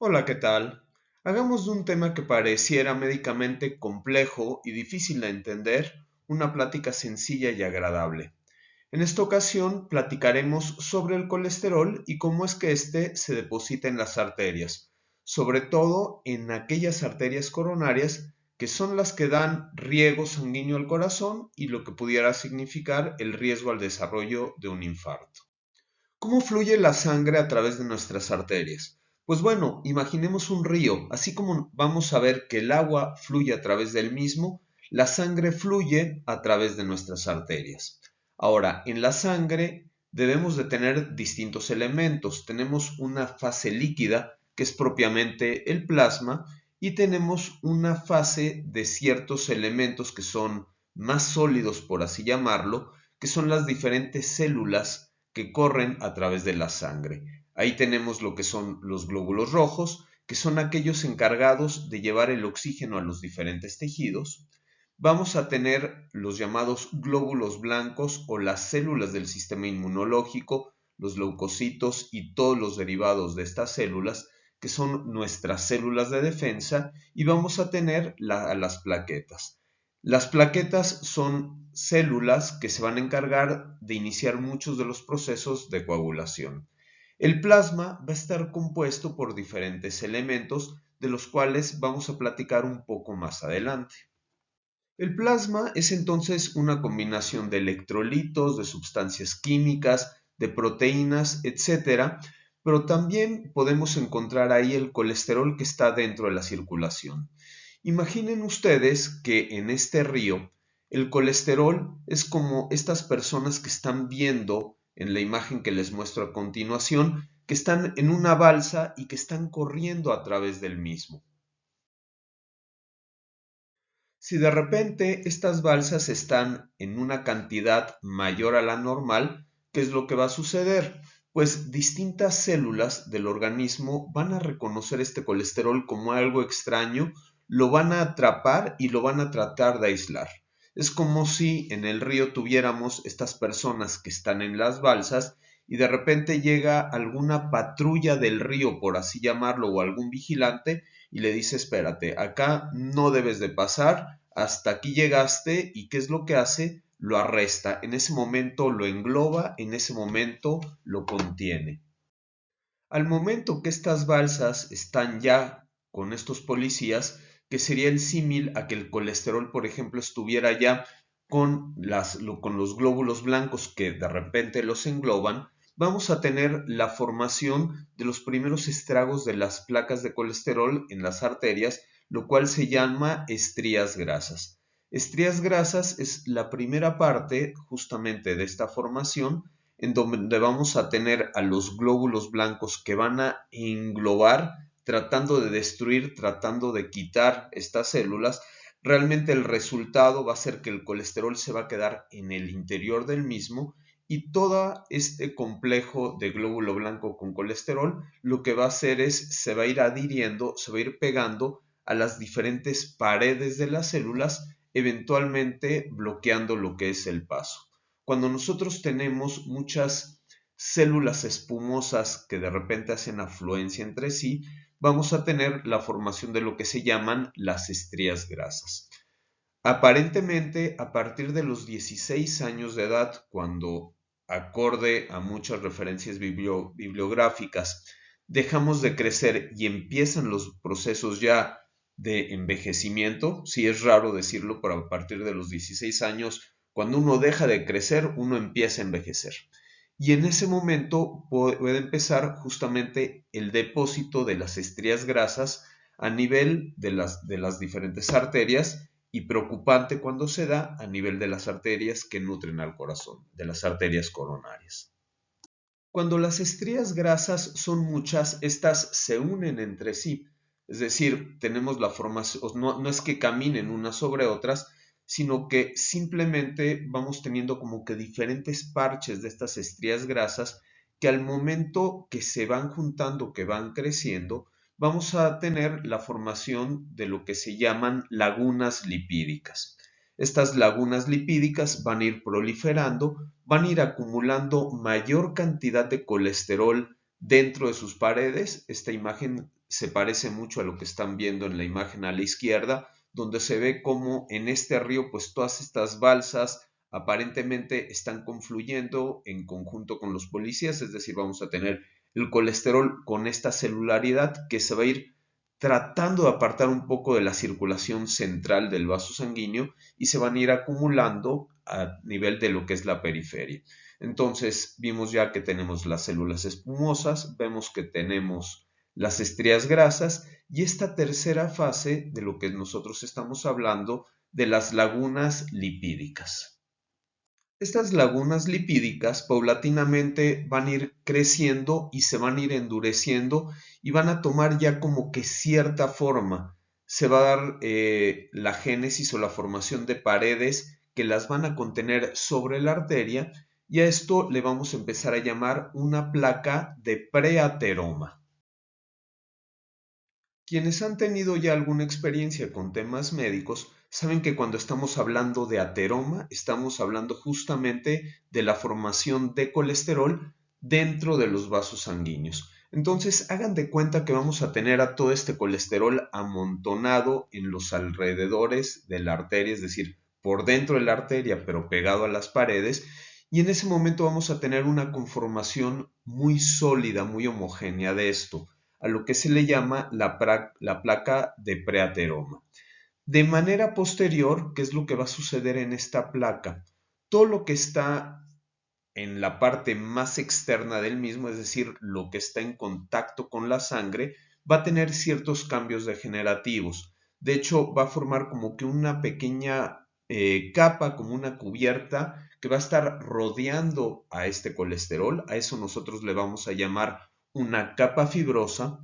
Hola, ¿qué tal? Hagamos de un tema que pareciera médicamente complejo y difícil de entender una plática sencilla y agradable. En esta ocasión platicaremos sobre el colesterol y cómo es que éste se deposita en las arterias, sobre todo en aquellas arterias coronarias que son las que dan riego sanguíneo al corazón y lo que pudiera significar el riesgo al desarrollo de un infarto. ¿Cómo fluye la sangre a través de nuestras arterias? Pues bueno, imaginemos un río, así como vamos a ver que el agua fluye a través del mismo, la sangre fluye a través de nuestras arterias. Ahora, en la sangre debemos de tener distintos elementos. Tenemos una fase líquida, que es propiamente el plasma, y tenemos una fase de ciertos elementos que son más sólidos, por así llamarlo, que son las diferentes células que corren a través de la sangre. Ahí tenemos lo que son los glóbulos rojos, que son aquellos encargados de llevar el oxígeno a los diferentes tejidos. Vamos a tener los llamados glóbulos blancos o las células del sistema inmunológico, los leucocitos y todos los derivados de estas células, que son nuestras células de defensa, y vamos a tener las plaquetas. Las plaquetas son células que se van a encargar de iniciar muchos de los procesos de coagulación. El plasma va a estar compuesto por diferentes elementos, de los cuales vamos a platicar un poco más adelante. El plasma es entonces una combinación de electrolitos, de sustancias químicas, de proteínas, etcétera, pero también podemos encontrar ahí el colesterol que está dentro de la circulación. Imaginen ustedes que en este río el colesterol es como estas personas que están viendo en la imagen que les muestro a continuación, que están en una balsa y que están corriendo a través del mismo. Si de repente estas balsas están en una cantidad mayor a la normal, ¿qué es lo que va a suceder? Pues distintas células del organismo van a reconocer este colesterol como algo extraño, lo van a atrapar y lo van a tratar de aislar. Es como si en el río tuviéramos estas personas que están en las balsas y de repente llega alguna patrulla del río, por así llamarlo, o algún vigilante y le dice, espérate, acá no debes de pasar, hasta aquí llegaste, y ¿qué es lo que hace? Lo arresta, en ese momento lo engloba, en ese momento lo contiene. Al momento que estas balsas están ya con estos policías, que sería el símil a que el colesterol, por ejemplo, estuviera ya con los glóbulos blancos que de repente los engloban, vamos a tener la formación de los primeros estragos de las placas de colesterol en las arterias, lo cual se llama estrías grasas. Estrías grasas es la primera parte justamente de esta formación, en donde vamos a tener a los glóbulos blancos que van a englobar, tratando de destruir, tratando de quitar estas células. Realmente el resultado va a ser que el colesterol se va a quedar en el interior del mismo, y todo este complejo de glóbulo blanco con colesterol lo que va a hacer es se va a ir adhiriendo, se va a ir pegando a las diferentes paredes de las células, eventualmente bloqueando lo que es el paso. Cuando nosotros tenemos muchas células espumosas que de repente hacen afluencia entre sí, vamos a tener la formación de lo que se llaman las estrías grasas. Aparentemente, a partir de los 16 años de edad, cuando, acorde a muchas referencias bibliográficas, dejamos de crecer y empiezan los procesos ya de envejecimiento, si es raro decirlo, pero a partir de los 16 años, cuando uno deja de crecer, uno empieza a envejecer. Y en ese momento puede empezar justamente el depósito de las estrías grasas a nivel de las diferentes arterias, y preocupante cuando se da a nivel de las arterias que nutren al corazón, de las arterias coronarias. Cuando las estrías grasas son muchas, estas se unen entre sí, es decir, tenemos la formación, no es que caminen unas sobre otras, sino que simplemente vamos teniendo como que diferentes parches de estas estrías grasas que al momento que se van juntando, que van creciendo, vamos a tener la formación de lo que se llaman lagunas lipídicas. Estas lagunas lipídicas van a ir proliferando, van a ir acumulando mayor cantidad de colesterol dentro de sus paredes. Esta imagen se parece mucho a lo que están viendo en la imagen a la izquierda, donde se ve como en este río pues todas estas balsas aparentemente están confluyendo en conjunto con los policías, es decir, vamos a tener el colesterol con esta celularidad que se va a ir tratando de apartar un poco de la circulación central del vaso sanguíneo y se van a ir acumulando a nivel de lo que es la periferia. Entonces vimos ya que tenemos las células espumosas, vemos que tenemos las estrías grasas y esta tercera fase de lo que nosotros estamos hablando de las lagunas lipídicas. Estas lagunas lipídicas paulatinamente van a ir creciendo y se van a ir endureciendo y van a tomar ya como que cierta forma. Se va a dar la génesis o la formación de paredes que las van a contener sobre la arteria y a esto le vamos a empezar a llamar una placa de preateroma. Quienes han tenido ya alguna experiencia con temas médicos saben que cuando estamos hablando de ateroma, estamos hablando justamente de la formación de colesterol dentro de los vasos sanguíneos. Entonces, hagan de cuenta que vamos a tener a todo este colesterol amontonado en los alrededores de la arteria, es decir, por dentro de la arteria, pero pegado a las paredes, y en ese momento vamos a tener una conformación muy sólida, muy homogénea de esto a lo que se le llama la placa de preateroma. De manera posterior, ¿qué es lo que va a suceder en esta placa? Todo lo que está en la parte más externa del mismo, es decir, lo que está en contacto con la sangre, va a tener ciertos cambios degenerativos. De hecho, va a formar como que una pequeña capa, como una cubierta, que va a estar rodeando a este colesterol. A eso nosotros le vamos a llamar una capa fibrosa.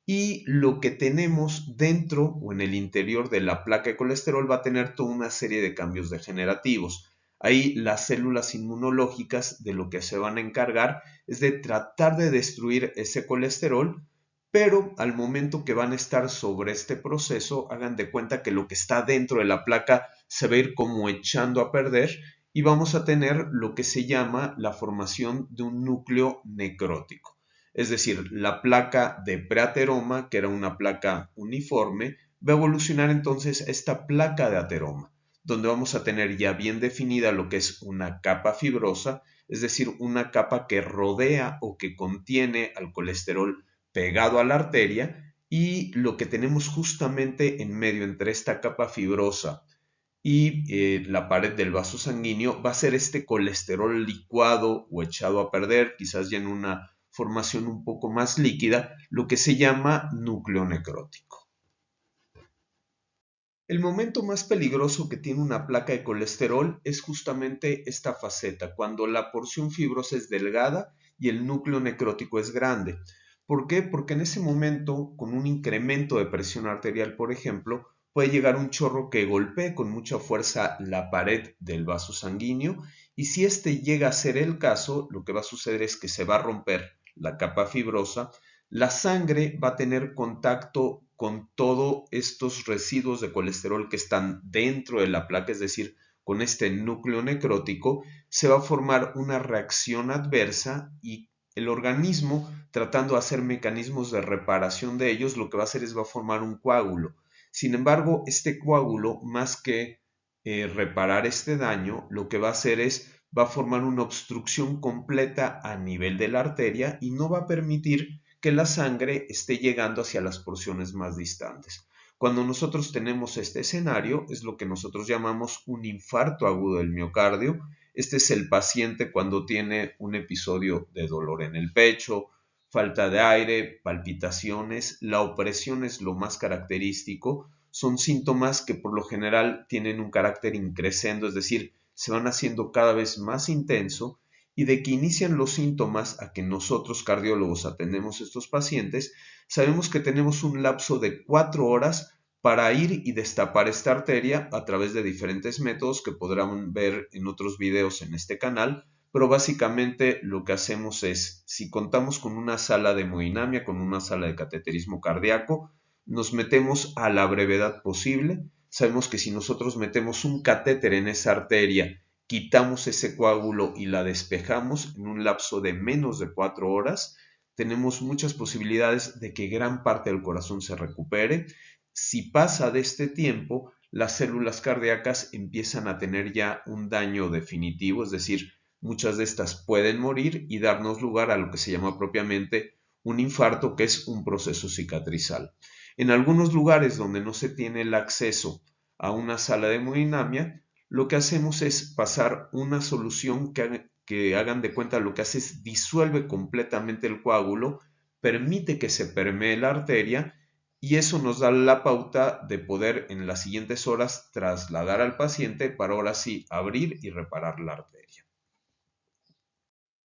Y lo que tenemos dentro o en el interior de la placa de colesterol va a tener toda una serie de cambios degenerativos. Ahí las células inmunológicas de lo que se van a encargar es de tratar de destruir ese colesterol, pero al momento que van a estar sobre este proceso, hagan de cuenta que lo que está dentro de la placa se va a ir como echando a perder y vamos a tener lo que se llama la formación de un núcleo necrótico. Es decir, la placa de preateroma, que era una placa uniforme, va a evolucionar entonces a esta placa de ateroma, donde vamos a tener ya bien definida lo que es una capa fibrosa, es decir, una capa que rodea o que contiene al colesterol pegado a la arteria, y lo que tenemos justamente en medio entre esta capa fibrosa y la pared del vaso sanguíneo va a ser este colesterol licuado o echado a perder, quizás ya en una formación un poco más líquida, lo que se llama núcleo necrótico. El momento más peligroso que tiene una placa de colesterol es justamente esta faceta, cuando la porción fibrosa es delgada y el núcleo necrótico es grande. ¿Por qué? Porque en ese momento, con un incremento de presión arterial, por ejemplo, puede llegar un chorro que golpee con mucha fuerza la pared del vaso sanguíneo y si este llega a ser el caso, lo que va a suceder es que se va a romper la capa fibrosa, la sangre va a tener contacto con todos estos residuos de colesterol que están dentro de la placa, es decir, con este núcleo necrótico, se va a formar una reacción adversa y el organismo, tratando de hacer mecanismos de reparación de ellos, lo que va a hacer es va a formar un coágulo. Sin embargo, este coágulo, más que reparar este daño, lo que va a hacer es va a formar una obstrucción completa a nivel de la arteria y no va a permitir que la sangre esté llegando hacia las porciones más distantes. Cuando nosotros tenemos este escenario, es lo que nosotros llamamos un infarto agudo del miocardio. Este es el paciente cuando tiene un episodio de dolor en el pecho, falta de aire, palpitaciones, la opresión es lo más característico. Son síntomas que por lo general tienen un carácter increscendo, es decir, se van haciendo cada vez más intenso y de que inician los síntomas a que nosotros cardiólogos atendemos a estos pacientes, sabemos que tenemos un lapso de 4 horas para ir y destapar esta arteria a través de diferentes métodos que podrán ver en otros videos en este canal, pero básicamente lo que hacemos es, si contamos con una sala de hemodinamia, con una sala de cateterismo cardíaco, nos metemos a la brevedad posible. Sabemos que si nosotros metemos un catéter en esa arteria, quitamos ese coágulo y la despejamos en un lapso de menos de 4 horas. tenemos muchas posibilidades de que gran parte del corazón se recupere. Si pasa de este tiempo, las células cardíacas empiezan a tener ya un daño definitivo, es decir, muchas de estas pueden morir y darnos lugar a lo que se llama propiamente un infarto, que es un proceso cicatrizal. En algunos lugares donde no se tiene el acceso a una sala de hemodinamia, lo que hacemos es pasar una solución que hagan de cuenta, lo que hace es disuelve completamente el coágulo, permite que se permee la arteria y eso nos da la pauta de poder en las siguientes horas trasladar al paciente para ahora sí abrir y reparar la arteria.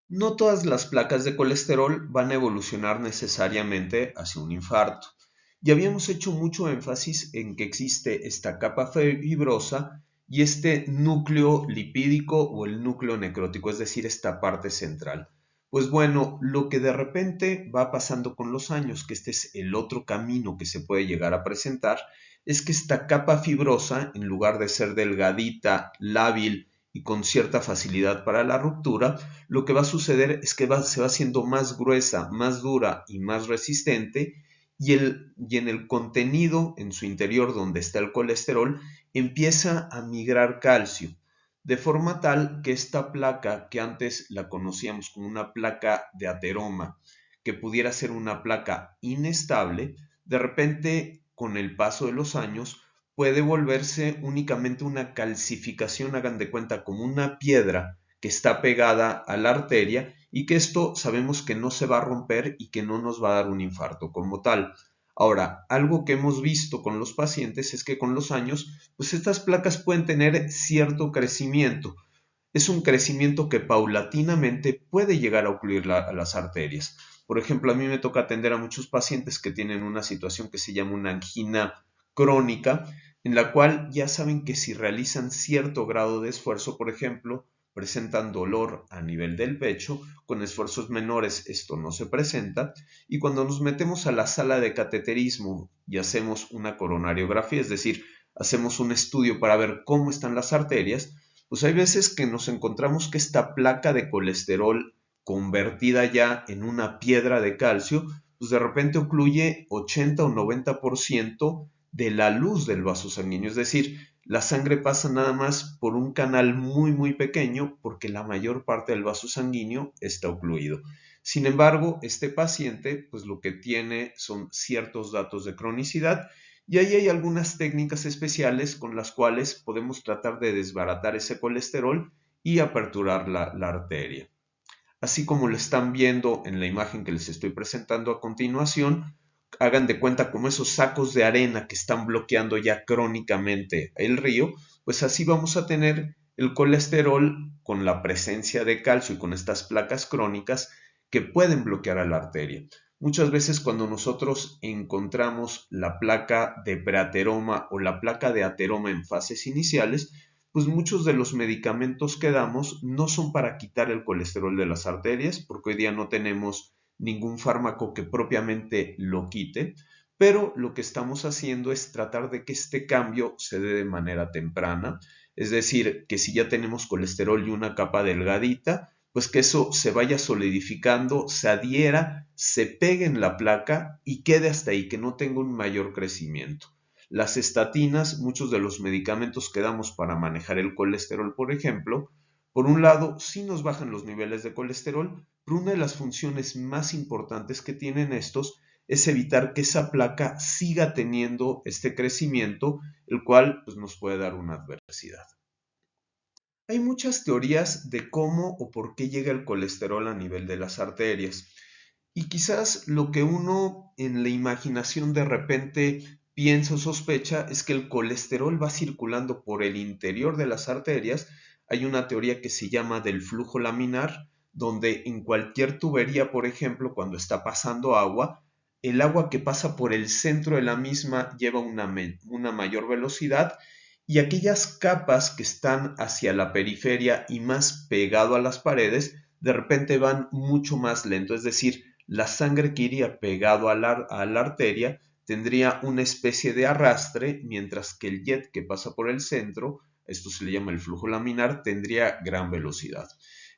No todas las placas de colesterol van a evolucionar necesariamente hacia un infarto. Ya habíamos hecho mucho énfasis en que existe esta capa fibrosa y este núcleo lipídico o el núcleo necrótico, es decir, esta parte central. Pues bueno, lo que de repente va pasando con los años, que este es el otro camino que se puede llegar a presentar, es que esta capa fibrosa, en lugar de ser delgadita, lábil y con cierta facilidad para la ruptura, lo que va a suceder es que se va haciendo más gruesa, más dura y más resistente y en el contenido, en su interior donde está el colesterol, empieza a migrar calcio, de forma tal que esta placa, que antes la conocíamos como una placa de ateroma, que pudiera ser una placa inestable, de repente, con el paso de los años, puede volverse únicamente una calcificación, hagan de cuenta, como una piedra que está pegada a la arteria y que esto sabemos que no se va a romper y que no nos va a dar un infarto como tal. Ahora, algo que hemos visto con los pacientes es que con los años, pues estas placas pueden tener cierto crecimiento. Es un crecimiento que paulatinamente puede llegar a ocluir a las arterias. Por ejemplo, a mí me toca atender a muchos pacientes que tienen una situación que se llama una angina crónica, en la cual ya saben que si realizan cierto grado de esfuerzo, por ejemplo, presentan dolor a nivel del pecho, con esfuerzos menores esto no se presenta, y cuando nos metemos a la sala de cateterismo y hacemos una coronariografía, es decir, hacemos un estudio para ver cómo están las arterias, pues hay veces que nos encontramos que esta placa de colesterol convertida ya en una piedra de calcio, pues de repente ocluye 80 o 90% de la luz del vaso sanguíneo, es decir, la sangre pasa nada más por un canal muy pequeño porque la mayor parte del vaso sanguíneo está ocluido. Sin embargo, este paciente pues lo que tiene son ciertos datos de cronicidad y ahí hay algunas técnicas especiales con las cuales podemos tratar de desbaratar ese colesterol y aperturar la arteria. Así como lo están viendo en la imagen que les estoy presentando a continuación, hagan de cuenta como esos sacos de arena que están bloqueando ya crónicamente el río, pues así vamos a tener el colesterol con la presencia de calcio y con estas placas crónicas que pueden bloquear a la arteria. Muchas veces cuando nosotros encontramos la placa de preateroma o la placa de ateroma en fases iniciales, pues muchos de los medicamentos que damos no son para quitar el colesterol de las arterias, porque hoy día no tenemos ningún fármaco que propiamente lo quite, pero lo que estamos haciendo es tratar de que este cambio se dé de manera temprana, es decir, que si ya tenemos colesterol y una capa delgadita, pues que eso se vaya solidificando, se adhiera, se pegue en la placa y quede hasta ahí, que no tenga un mayor crecimiento. Las estatinas, muchos de los medicamentos que damos para manejar el colesterol, por ejemplo, por un lado, sí nos bajan los niveles de colesterol, pero una de las funciones más importantes que tienen estos es evitar que esa placa siga teniendo este crecimiento, el cual pues, nos puede dar una adversidad. Hay muchas teorías de cómo o por qué llega el colesterol a nivel de las arterias. Y quizás lo que uno en la imaginación de repente piensa o sospecha es que el colesterol va circulando por el interior de las arterias. Hay una teoría que se llama del flujo laminar, donde en cualquier tubería, por ejemplo, cuando está pasando agua, el agua que pasa por el centro de la misma lleva una mayor velocidad y aquellas capas que están hacia la periferia y más pegado a las paredes, de repente van mucho más lento, es decir, la sangre que iría pegado a la arteria tendría una especie de arrastre, mientras que el jet que pasa por el centro, esto se le llama el flujo laminar, tendría gran velocidad.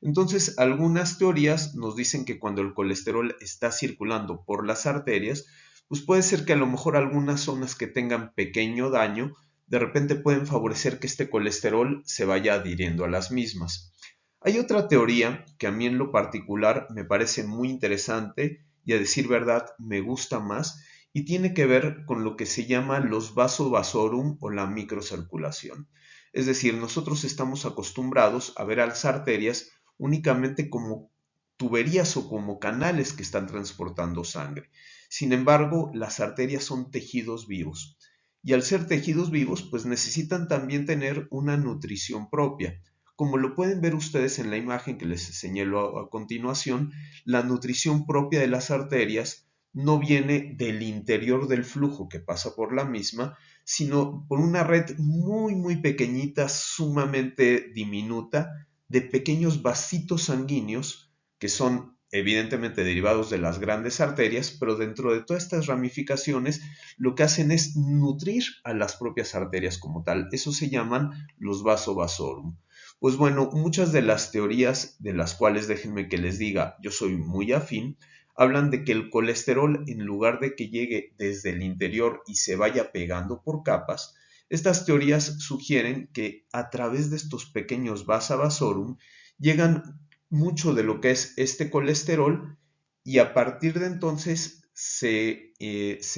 Entonces, algunas teorías nos dicen que cuando el colesterol está circulando por las arterias, pues puede ser que a lo mejor algunas zonas que tengan pequeño daño, de repente pueden favorecer que este colesterol se vaya adhiriendo a las mismas. Hay otra teoría que a mí en lo particular me parece muy interesante y a decir verdad me gusta más y tiene que ver con lo que se llama los vasovasorum o la microcirculación. Es decir, nosotros estamos acostumbrados a ver a las arterias únicamente como tuberías o como canales que están transportando sangre. Sin embargo, las arterias son tejidos vivos y al ser tejidos vivos, pues necesitan también tener una nutrición propia. Como lo pueden ver ustedes en la imagen que les señalo a continuación, la nutrición propia de las arterias no viene del interior del flujo que pasa por la misma, sino por una red muy pequeñita, sumamente diminuta, de pequeños vasitos sanguíneos que son evidentemente derivados de las grandes arterias, pero dentro de todas estas ramificaciones lo que hacen es nutrir a las propias arterias como tal. Eso se llaman los vasovasorum. Pues bueno, muchas de las teorías de las cuales déjenme que les diga, yo soy muy afín, hablan de que el colesterol, en lugar de que llegue desde el interior y se vaya pegando por capas, estas teorías sugieren que a través de estos pequeños vasa vasorum llegan mucho de lo que es este colesterol y a partir de entonces se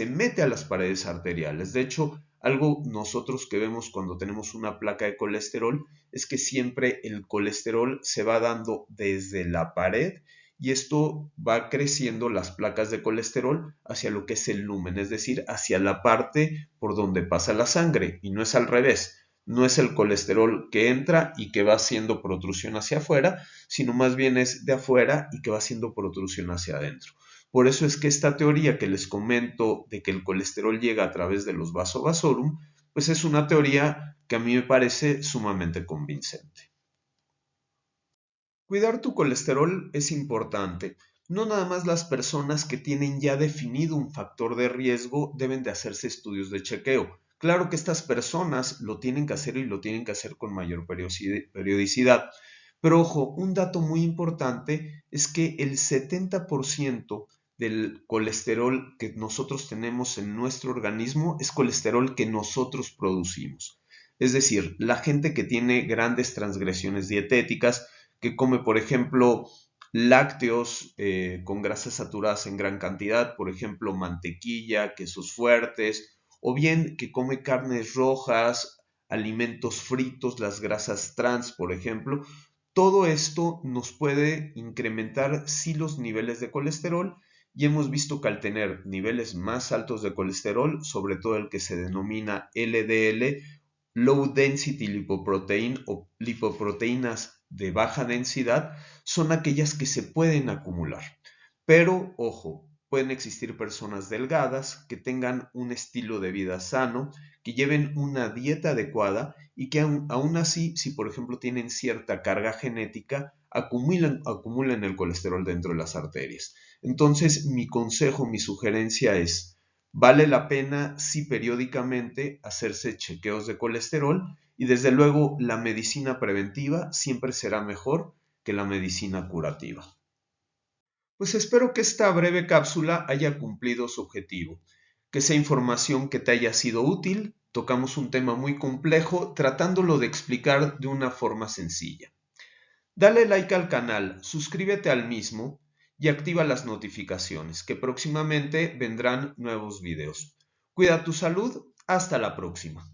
mete a las paredes arteriales. De hecho, algo nosotros que vemos cuando tenemos una placa de colesterol es que siempre el colesterol se va dando desde la pared y esto va creciendo las placas de colesterol hacia lo que es el lumen, es decir, hacia la parte por donde pasa la sangre y no es al revés. No es el colesterol que entra y que va haciendo protrusión hacia afuera, sino más bien es de afuera y que va haciendo protrusión hacia adentro. Por eso es que esta teoría que les comento de que el colesterol llega a través de los vasovasorum, pues es una teoría que a mí me parece sumamente convincente. Cuidar tu colesterol es importante. No nada más las personas que tienen ya definido un factor de riesgo deben de hacerse estudios de chequeo. Claro que estas personas lo tienen que hacer y lo tienen que hacer con mayor periodicidad. Pero ojo, un dato muy importante es que el 70% del colesterol que nosotros tenemos en nuestro organismo es colesterol que nosotros producimos. Es decir, la gente que tiene grandes transgresiones dietéticas, que come, por ejemplo, lácteos con grasas saturadas en gran cantidad, por ejemplo, mantequilla, quesos fuertes, o bien que come carnes rojas, alimentos fritos, las grasas trans, por ejemplo. Todo esto nos puede incrementar sí los niveles de colesterol y hemos visto que al tener niveles más altos de colesterol, sobre todo el que se denomina LDL, Low Density Lipoprotein o lipoproteínas de baja densidad, son aquellas que se pueden acumular. Pero, ojo, pueden existir personas delgadas que tengan un estilo de vida sano, que lleven una dieta adecuada y que aún así, si por ejemplo tienen cierta carga genética, acumulan el colesterol dentro de las arterias. Entonces, mi consejo, mi sugerencia es, vale la pena sí periódicamente hacerse chequeos de colesterol y desde luego la medicina preventiva siempre será mejor que la medicina curativa. Pues espero que esta breve cápsula haya cumplido su objetivo, que sea información que te haya sido útil. Tocamos un tema muy complejo tratándolo de explicar de una forma sencilla. Dale like al canal, suscríbete al mismo y activa las notificaciones, que próximamente vendrán nuevos videos. Cuida tu salud, hasta la próxima.